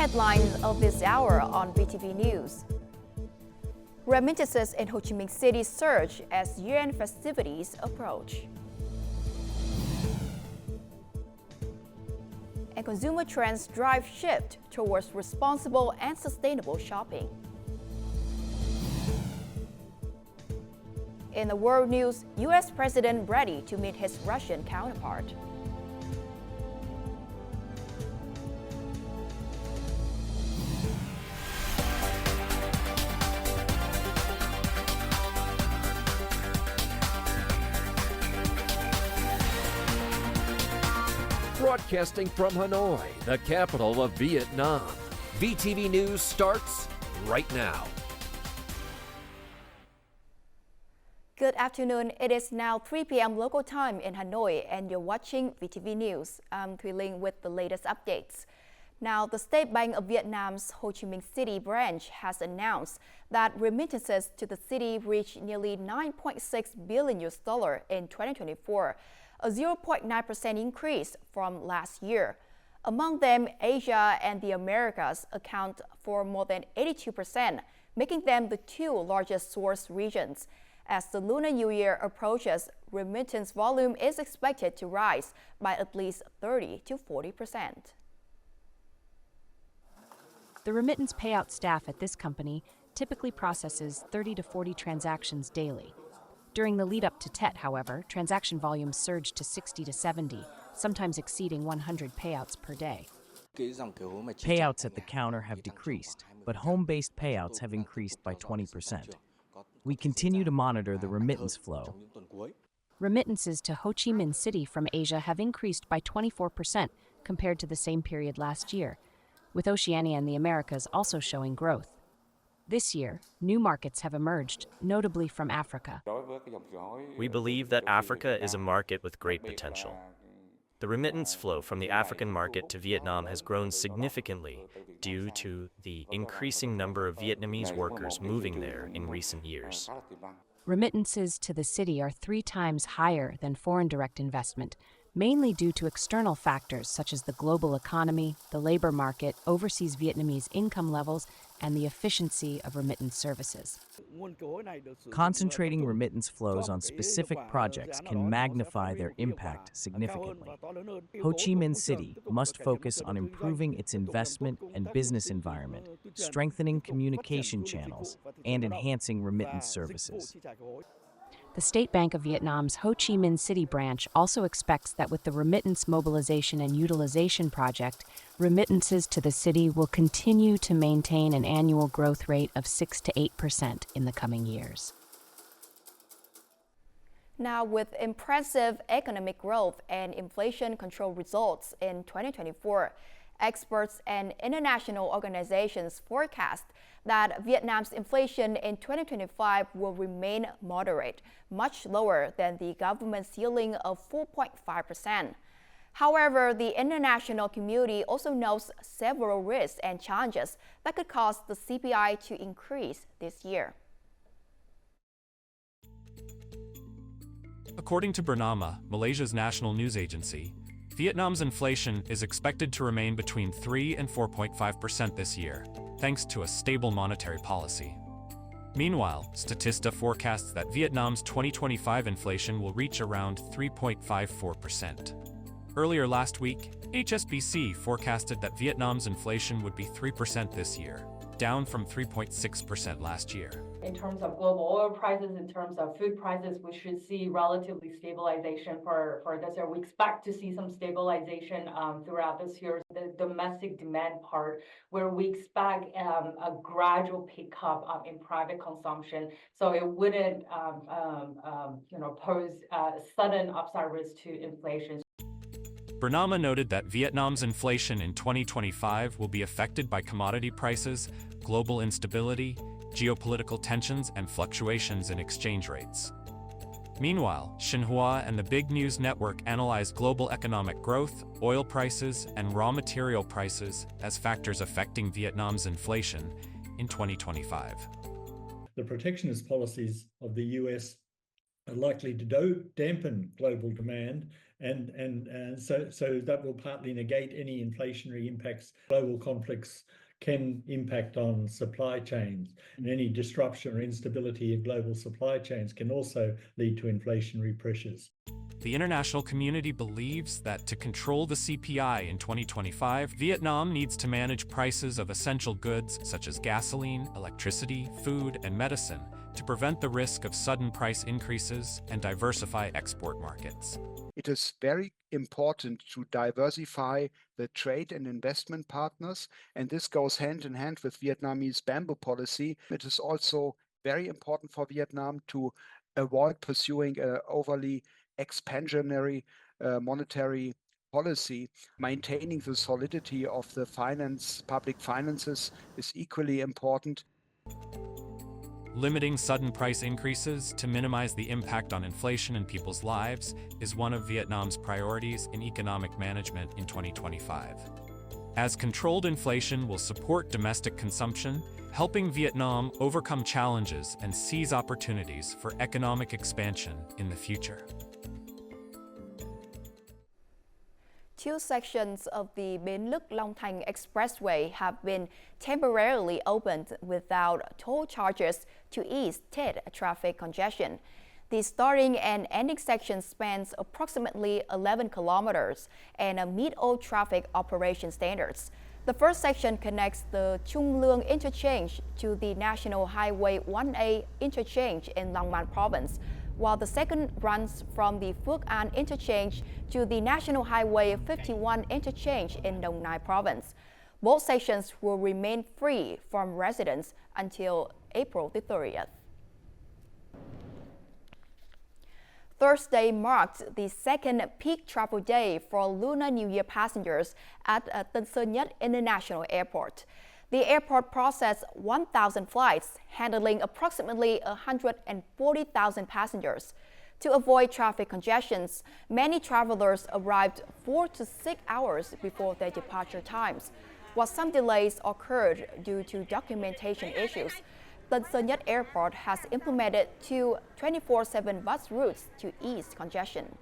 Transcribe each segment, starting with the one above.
headlines of this hour on VTV News. Remittances in Ho Chi Minh City surge as year-end festivities approach. And consumer trends drive shift towards responsible and sustainable shopping. In the world news, U.S. President ready to meet his Russian counterpart. Broadcasting from Hanoi, the capital of Vietnam. VTV News starts right now. Good afternoon. It is now 3 p.m. local time in Hanoi, and you're watching VTV News. I'm Thuy Linh with the latest updates. Now, the State Bank of Vietnam's Ho Chi Minh City branch has announced that remittances to the city reached nearly $9.6 billion in 2024, a 0.9% increase from last year. Among them, Asia and the Americas account for more than 82%, making them the two largest source regions. As the Lunar New Year approaches, remittance volume is expected to rise by at least 30 to 40%. The remittance payout staff at this company typically processes 30 to 40 transactions daily. During the lead-up to Tet, however, transaction volumes surged to 60 to 70, sometimes exceeding 100 payouts per day. Payouts at the counter have decreased, but home-based payouts have increased by 20%. We continue to monitor the remittance flow. Remittances to Ho Chi Minh City from Asia have increased by 24% compared to the same period last year, with Oceania and the Americas also showing growth. This year, new markets have emerged, notably from Africa. We believe that Africa is a market with great potential. The remittance flow from the African market to Vietnam has grown significantly due to the increasing number of Vietnamese workers moving there in recent years. Remittances to the city are 3 times higher than foreign direct investment, mainly due to external factors such as the global economy, the labor market, overseas Vietnamese income levels, and the efficiency of remittance services. Concentrating remittance flows on specific projects can magnify their impact significantly. Ho Chi Minh City must focus on improving its investment and business environment, strengthening communication channels, and enhancing remittance services. The State Bank of Vietnam's Ho Chi Minh City branch also expects that with the Remittance Mobilization and Utilization Project, remittances to the city will continue to maintain an annual growth rate of 6 to 8% in the coming years. Now, with impressive economic growth and inflation control results in 2024, experts and international organizations forecast that Vietnam's inflation in 2025 will remain moderate, much lower than the government ceiling of 4.5%. However, the international community also notes several risks and challenges that could cause the CPI to increase this year. According to Bernama, Malaysia's national news agency, Vietnam's inflation is expected to remain between 3 and 4.5% this year, thanks to a stable monetary policy. Meanwhile, Statista forecasts that Vietnam's 2025 inflation will reach around 3.54%. Earlier last week, HSBC forecasted that Vietnam's inflation would be 3% this year, down from 3.6% last year. In terms of global oil prices, in terms of food prices, we should see relatively stabilization for this year. We expect to see some stabilization throughout this year. The domestic demand part, where we expect a gradual pickup in private consumption, so it wouldn't pose a sudden upside risk to inflation. Bernama noted that Vietnam's inflation in 2025 will be affected by commodity prices, global instability, geopolitical tensions, and fluctuations in exchange rates. Meanwhile, Xinhua and the Big News Network analyzed global economic growth, oil prices, and raw material prices as factors affecting Vietnam's inflation in 2025. The protectionist policies of the US are likely to dampen global demand, and so that will partly negate any inflationary impacts. Global conflicts can impact on supply chains, and any disruption or instability in global supply chains can also lead to inflationary pressures. The international community believes that to control the CPI in 2025, Vietnam needs to manage prices of essential goods such as gasoline, electricity, food, and medicine to prevent the risk of sudden price increases and diversify export markets. It is very important to diversify the trade and investment partners, and this goes hand in hand with Vietnamese bamboo policy. It is also very important for Vietnam to avoid pursuing an overly expansionary monetary policy. Maintaining the solidity of the public finances is equally important. Limiting sudden price increases to minimize the impact on inflation and people's lives is one of Vietnam's priorities in economic management in 2025. As controlled inflation will support domestic consumption, helping Vietnam overcome challenges and seize opportunities for economic expansion in the future. Two sections of the Bến Lức Long Thành Expressway have been temporarily opened without toll charges to ease traffic congestion. The starting and ending section spans approximately 11 kilometers and meet all traffic operation standards. The first section connects the Trung Luong interchange to the National Highway 1A interchange in Long An province, while the second runs from the Phước An interchange to the National Highway 51 interchange in Đồng Nai province. Both sections will remain free from residents until April the 30th. Thursday marked the second peak travel day for Lunar New Year passengers at Tân Sơn Nhất International Airport. The airport processed 1,000 flights, handling approximately 140,000 passengers. To avoid traffic congestions, many travelers arrived 4 to 6 hours before their departure times. While some delays occurred due to documentation issues, Tân Sơn Nhất Airport has implemented two 24/7 bus routes to ease congestion.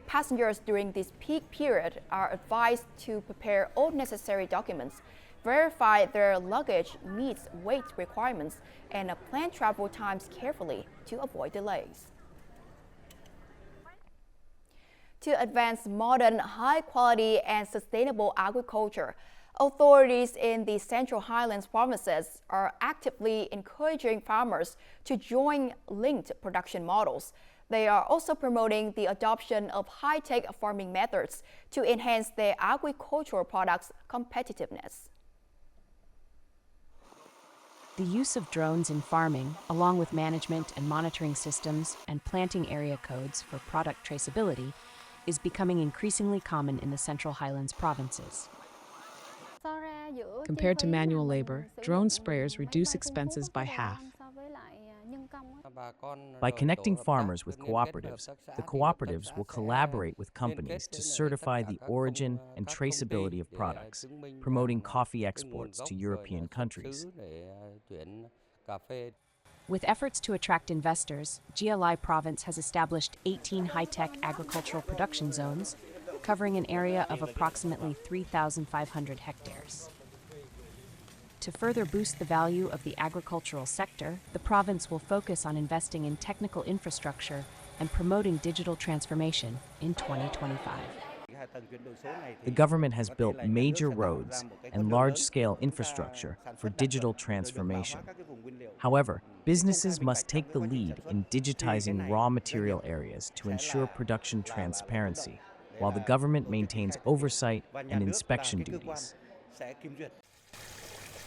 Passengers during this peak period are advised to prepare all necessary documents, verify their luggage meets weight requirements, and plan travel times carefully to avoid delays. To advance modern, high-quality and sustainable agriculture, authorities in the Central Highlands provinces are actively encouraging farmers to join linked production models. They are also promoting the adoption of high-tech farming methods to enhance their agricultural products' competitiveness. The use of drones in farming, along with management and monitoring systems and planting area codes for product traceability, is becoming increasingly common in the Central Highlands provinces. Compared to manual labor, drone sprayers reduce expenses by half. By connecting farmers with cooperatives, the cooperatives will collaborate with companies to certify the origin and traceability of products, promoting coffee exports to European countries. With efforts to attract investors, GLI Province has established 18 high-tech agricultural production zones, covering an area of approximately 3,500 hectares. To further boost the value of the agricultural sector, the province will focus on investing in technical infrastructure and promoting digital transformation in 2025. The government has built major roads and large-scale infrastructure for digital transformation. However, businesses must take the lead in digitizing raw material areas to ensure production transparency, while the government maintains oversight and inspection duties.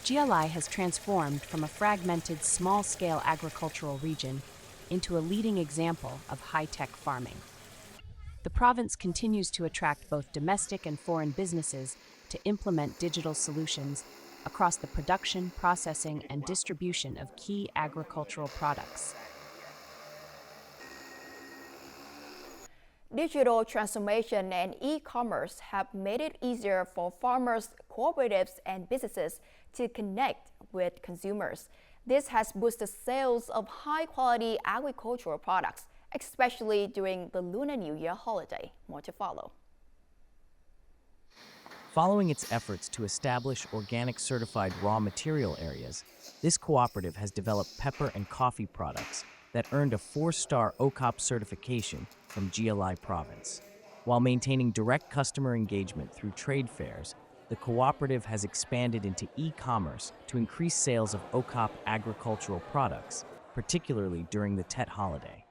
GLI has transformed from a fragmented, small-scale agricultural region into a leading example of high-tech farming. The province continues to attract both domestic and foreign businesses to implement digital solutions across the production, processing, and distribution of key agricultural products. Digital transformation and e-commerce have made it easier for farmers, cooperatives, and businesses to connect with consumers. This has boosted sales of high-quality agricultural products especially during the Lunar New Year holiday. More to follow. Following its efforts to establish organic certified raw material areas, this cooperative has developed pepper and coffee products that earned a 4-star OCOP certification from GLI Province. While maintaining direct customer engagement through trade fairs, the cooperative has expanded into e-commerce to increase sales of OCOP agricultural products, particularly during the Tet holiday.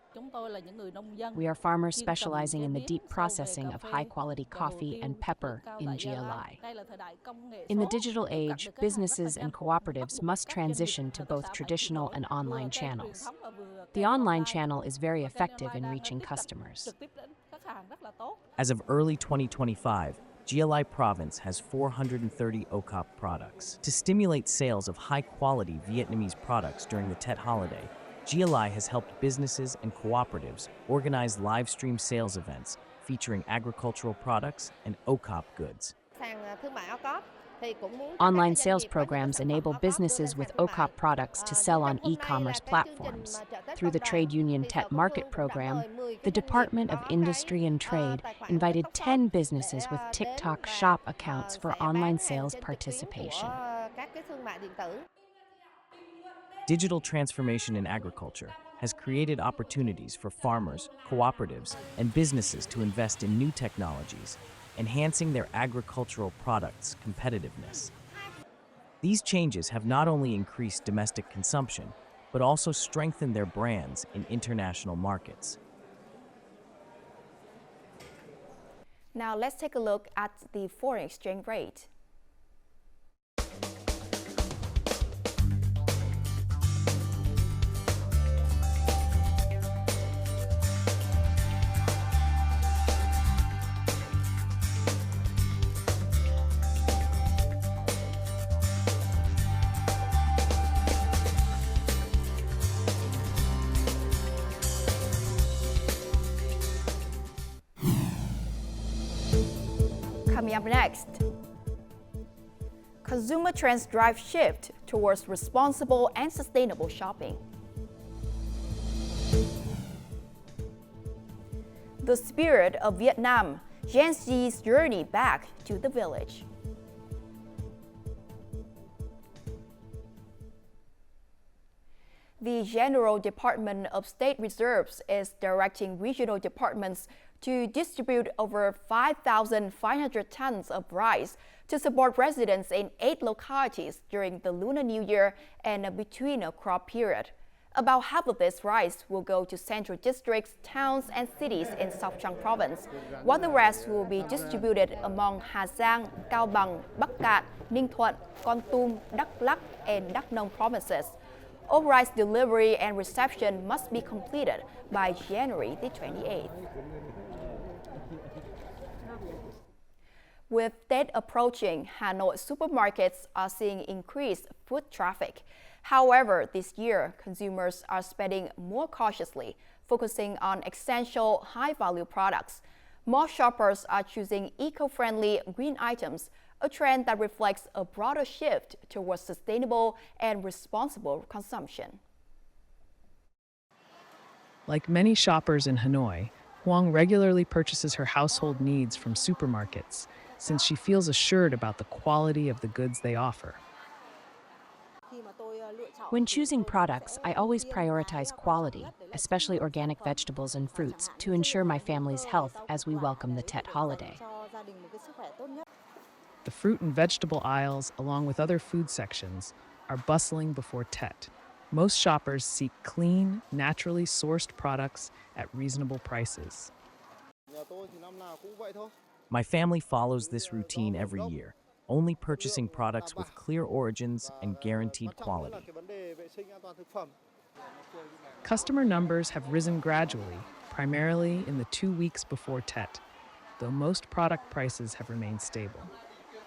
We are farmers specializing in the deep processing of high-quality coffee and pepper in GLI. In the digital age, businesses and cooperatives must transition to both traditional and online channels. The online channel is very effective in reaching customers. As of early 2025, GLI Province has 430 OCOP products. To stimulate sales of high-quality Vietnamese products during the Tet holiday, GLI has helped businesses and cooperatives organize live stream sales events featuring agricultural products and OCOP goods. Online sales programs enable businesses with OCOP products to sell on e-commerce platforms. Through the Trade Union Tet Market program, the Department of Industry and Trade invited 10 businesses with TikTok shop accounts for online sales participation. Digital transformation in agriculture has created opportunities for farmers, cooperatives, and businesses to invest in new technologies, enhancing their agricultural products' competitiveness. These changes have not only increased domestic consumption, but also strengthened their brands in international markets. Now let's take a look at the foreign exchange rate. Coming up next, consumer trends drive shift towards responsible and sustainable shopping. The spirit of Vietnam, Gen Z's journey back to the village. The General Department of State Reserves is directing regional departments to distribute over 5,500 tons of rice to support residents in 8 localities during the Lunar New Year and between a crop period. About half of this rice will go to central districts, towns, and cities in Sóc Trăng Province, while the rest will be distributed among Hà Giang, Cao Bằng, Bắc Cạn, Ninh Thuận, Kon Tum, Đắk Lắk, and Đắk Nông provinces. All rice delivery and reception must be completed by January the 28th. With Tết approaching, Hanoi supermarkets are seeing increased foot traffic. However, this year, consumers are spending more cautiously, focusing on essential, high-value products. More shoppers are choosing eco-friendly green items, a trend that reflects a broader shift towards sustainable and responsible consumption. Like many shoppers in Hanoi, Huang regularly purchases her household needs from supermarkets, since she feels assured about the quality of the goods they offer. When choosing products, I always prioritize quality, especially organic vegetables and fruits, to ensure my family's health as we welcome the Tet holiday. The fruit and vegetable aisles, along with other food sections, are bustling before Tet. Most shoppers seek clean, naturally sourced products at reasonable prices. My family follows this routine every year, only purchasing products with clear origins and guaranteed quality. Customer numbers have risen gradually, primarily in the 2 weeks before Tet, though most product prices have remained stable.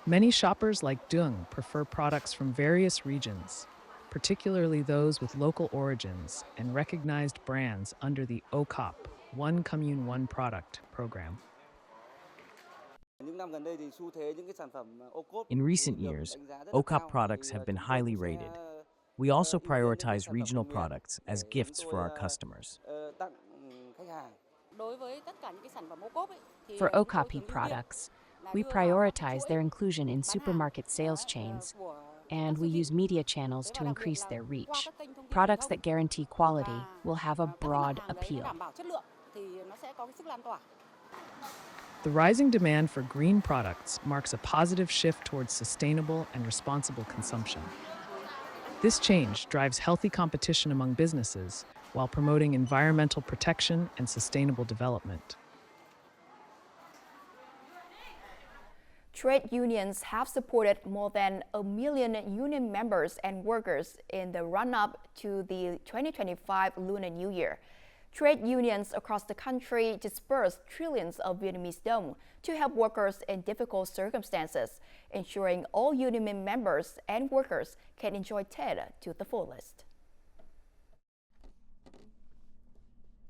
Many shoppers like Dung prefer products from various regions, particularly those with local origins and recognized brands under the OCOP, One Commune, One Product program. In recent years, OCOP products have been highly rated. We also prioritize regional products as gifts for our customers. For Okapi products, we prioritize their inclusion in supermarket sales chains, and we use media channels to increase their reach. Products that guarantee quality will have a broad appeal. The rising demand for green products marks a positive shift towards sustainable and responsible consumption. This change drives healthy competition among businesses while promoting environmental protection and sustainable development. Trade unions have supported more than 1 million union members and workers in the run-up to the 2025 Lunar New Year. Trade unions across the country dispersed trillions of Vietnamese dong to help workers in difficult circumstances, ensuring all union members and workers can enjoy Tet to the fullest.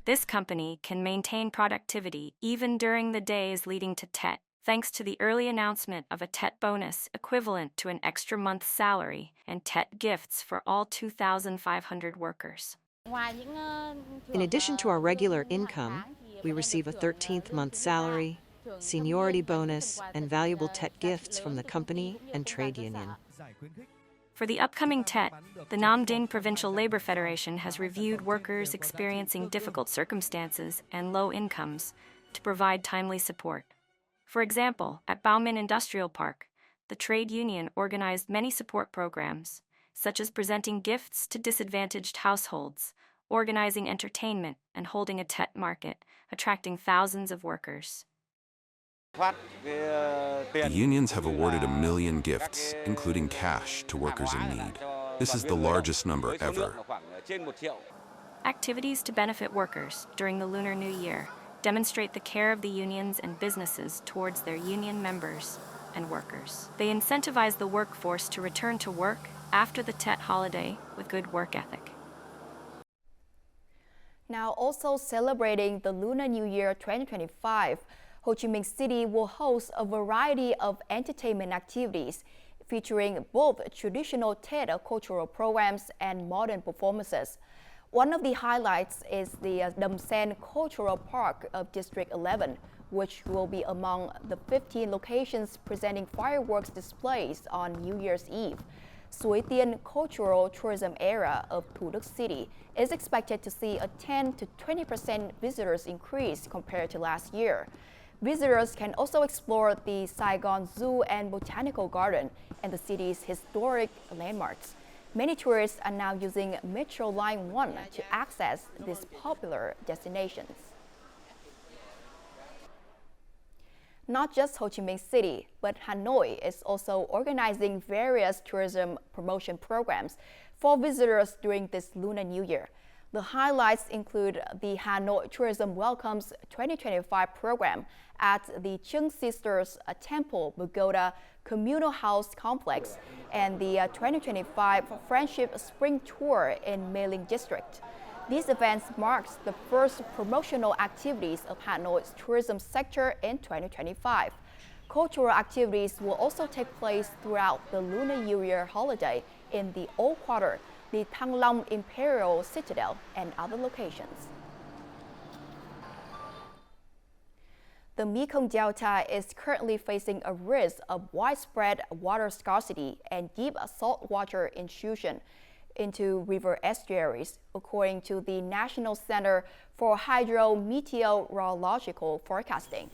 This company can maintain productivity even during the days leading to Tet, thanks to the early announcement of a Tet bonus equivalent to an extra month's salary and Tet gifts for all 2,500 workers. In addition to our regular income, we receive a 13th month salary, seniority bonus, and valuable Tet gifts from the company and trade union. For the upcoming Tet, the Nam Dinh Provincial Labor Federation has reviewed workers experiencing difficult circumstances and low incomes to provide timely support. For example, at Bao Minh Industrial Park, the trade union organized many support programs, such as presenting gifts to disadvantaged households, organizing entertainment, and holding a Tet market, attracting thousands of workers. The unions have awarded 1 million gifts, including cash, to workers in need. This is the largest number ever. Activities to benefit workers during the Lunar New Year demonstrate the care of the unions and businesses towards their union members and workers. They incentivize the workforce to return to work after the Tet holiday with good work ethic. Now, also celebrating the Lunar New Year 2025, Ho Chi Minh City will host a variety of entertainment activities featuring both traditional Tet cultural programs and modern performances. One of the highlights is the Dam Sen Cultural Park of District 11, which will be among the 15 locations presenting fireworks displays on New Year's Eve. Suối Tiên Cultural Tourism Area of Thủ Đức City is expected to see a 10 to 20% visitors increase compared to last year. Visitors can also explore the Saigon Zoo and Botanical Garden and the city's historic landmarks. Many tourists are now using Metro Line 1 to access these popular destinations. Not just Ho Chi Minh City, but Hanoi is also organizing various tourism promotion programs for visitors during this Lunar New Year. The highlights include the Hanoi Tourism Welcomes 2025 program at the Chung Sisters Temple Pagoda Communal House Complex and the 2025 Friendship Spring Tour in Mê Linh District. These events marks the first promotional activities of Hanoi's tourism sector in 2025. Cultural activities will also take place throughout the Lunar New Year holiday in the Old Quarter, the Thăng Long Imperial Citadel, and other locations. The Mekong Delta is currently facing a risk of widespread water scarcity and deep saltwater intrusion into river estuaries, according to the National Center for Hydrometeorological Forecasting.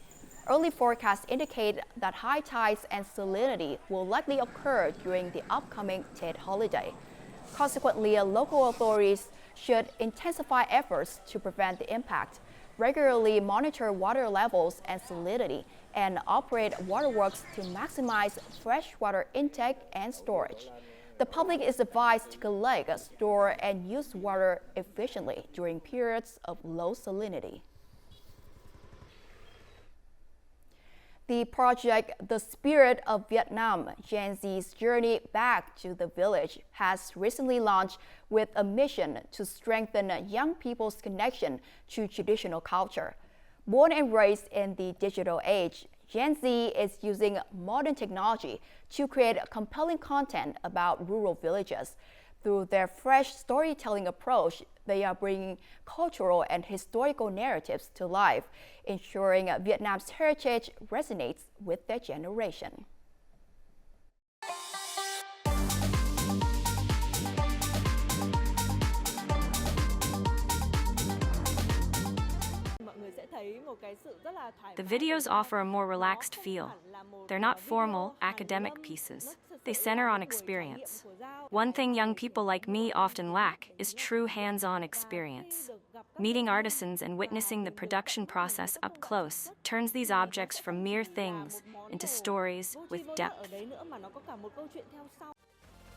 Early forecasts indicate that high tides and salinity will likely occur during the upcoming Tet holiday. Consequently, local authorities should intensify efforts to prevent the impact, regularly monitor water levels and salinity, and operate waterworks to maximize freshwater intake and storage. The public is advised to collect, store, and use water efficiently during periods of low salinity. The project The Spirit of Vietnam, Gen Z's Journey Back to the Village, has recently launched with a mission to strengthen young people's connection to traditional culture. Born and raised in the digital age, Gen Z is using modern technology to create compelling content about rural villages. Through their fresh storytelling approach, They are bringing cultural and historical narratives to life, ensuring Vietnam's heritage resonates with their generation. The videos offer a more relaxed feel. They're not formal, academic pieces. They center on experience. One thing young people like me often lack is true hands-on experience. Meeting artisans and witnessing the production process up close turns these objects from mere things into stories with depth.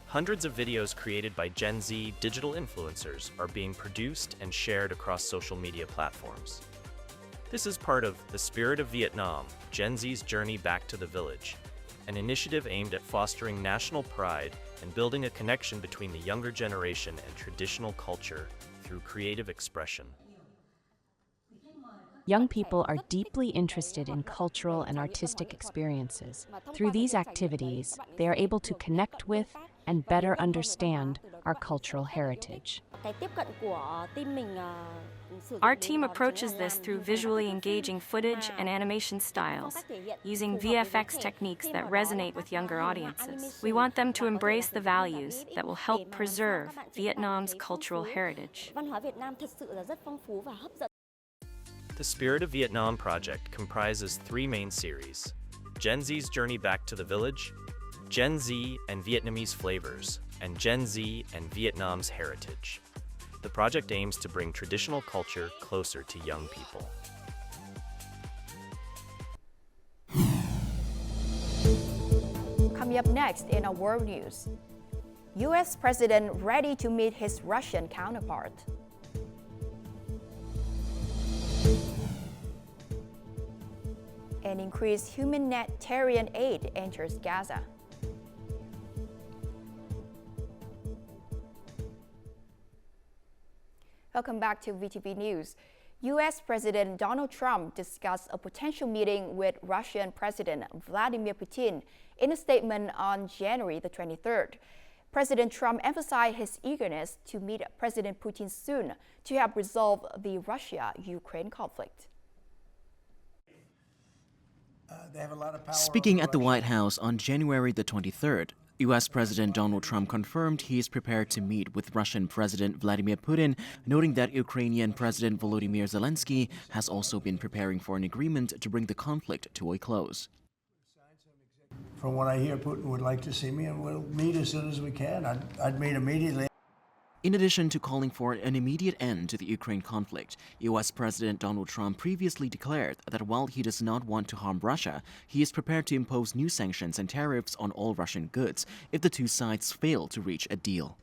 Hundreds of videos created by Gen Z digital influencers are being produced and shared across social media platforms. This is part of The Spirit of Vietnam, Gen Z's Journey Back to the Village, an initiative aimed at fostering national pride and building a connection between the younger generation and traditional culture through creative expression. Young people are deeply interested in cultural and artistic experiences. Through these activities, they are able to connect with and better understand our cultural heritage. Our team approaches this through visually engaging footage and animation styles, using VFX techniques that resonate with younger audiences. We want them to embrace the values that will help preserve Vietnam's cultural heritage. The Spirit of Vietnam project comprises 3 main series: Gen Z's Journey Back to the Village, Gen Z and Vietnamese Flavors, and Gen Z and Vietnam's Heritage. The project aims to bring traditional culture closer to young people. Coming up next in our world news, U.S. President ready to meet his Russian counterpart. And increased humanitarian aid enters Gaza. Welcome back to VTV News. U.S. President Donald Trump discussed a potential meeting with Russian President Vladimir Putin in a statement on January the 23rd. President Trump emphasized his eagerness to meet President Putin soon to help resolve the Russia-Ukraine conflict. Speaking at the White House on January the 23rd, U.S. President Donald Trump confirmed he is prepared to meet with Russian President Vladimir Putin, noting that Ukrainian President Volodymyr Zelensky has also been preparing for an agreement to bring the conflict to a close. From what I hear, Putin would like to see me, and we'll meet as soon as we can. I'd meet immediately. In addition to calling for an immediate end to the Ukraine conflict, U.S. President Donald Trump previously declared that while he does not want to harm Russia, he is prepared to impose new sanctions and tariffs on all Russian goods if the two sides fail to reach a deal.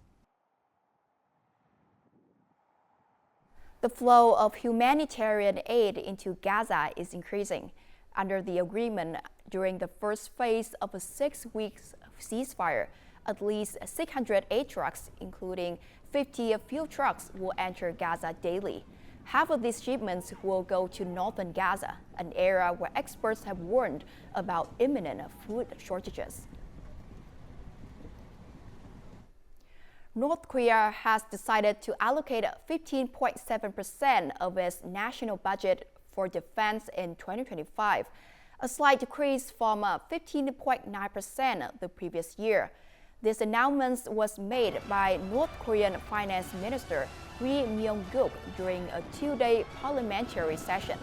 The flow of humanitarian aid into Gaza is increasing. Under the agreement, during the first phase of a 6-week ceasefire, at least 608 trucks, including 50 fuel trucks, will enter Gaza daily. Half of these shipments will go to northern Gaza, an area where experts have warned about imminent food shortages. North Korea has decided to allocate 15.7% of its national budget for defense in 2025, a slight decrease from 15.9% the previous year. This announcement was made by North Korean Finance Minister Ri Myung-guk during a 2-day parliamentary session.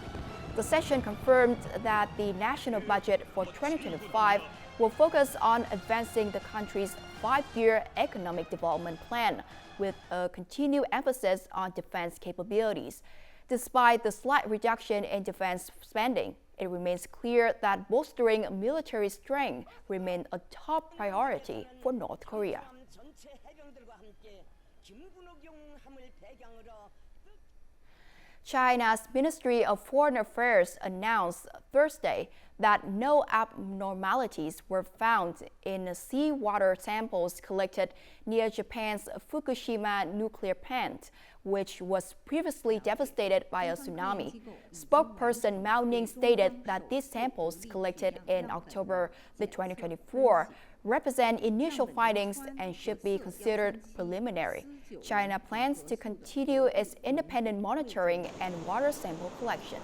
The session confirmed that the national budget for 2025 will focus on advancing the country's 5-year economic development plan with a continued emphasis on defense capabilities. Despite the slight reduction in defense spending, it remains clear that bolstering military strength remains a top priority for North Korea. China's Ministry of Foreign Affairs announced Thursday that no abnormalities were found in seawater samples collected near Japan's Fukushima nuclear plant, which was previously devastated by a tsunami. Spokesperson Mao Ning stated that these samples collected in October 2024 represent initial findings and should be considered preliminary. China plans to continue its independent monitoring and water sample collection.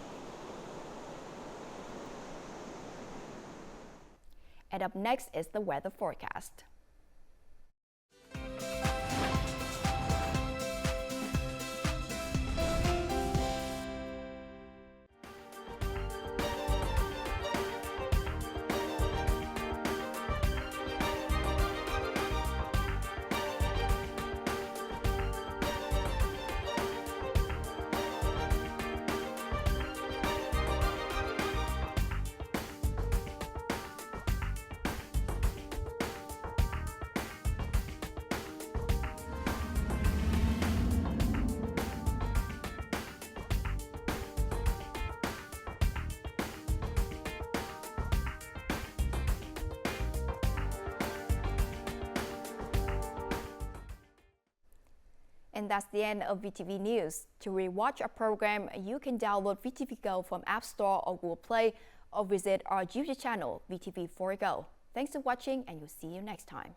And up next is the weather forecast. And that's the end of VTV News. To rewatch our program, you can download VTVgo from App Store or Google Play, or visit our YouTube channel, VTV4Go. Thanks for watching, and we'll see you next time.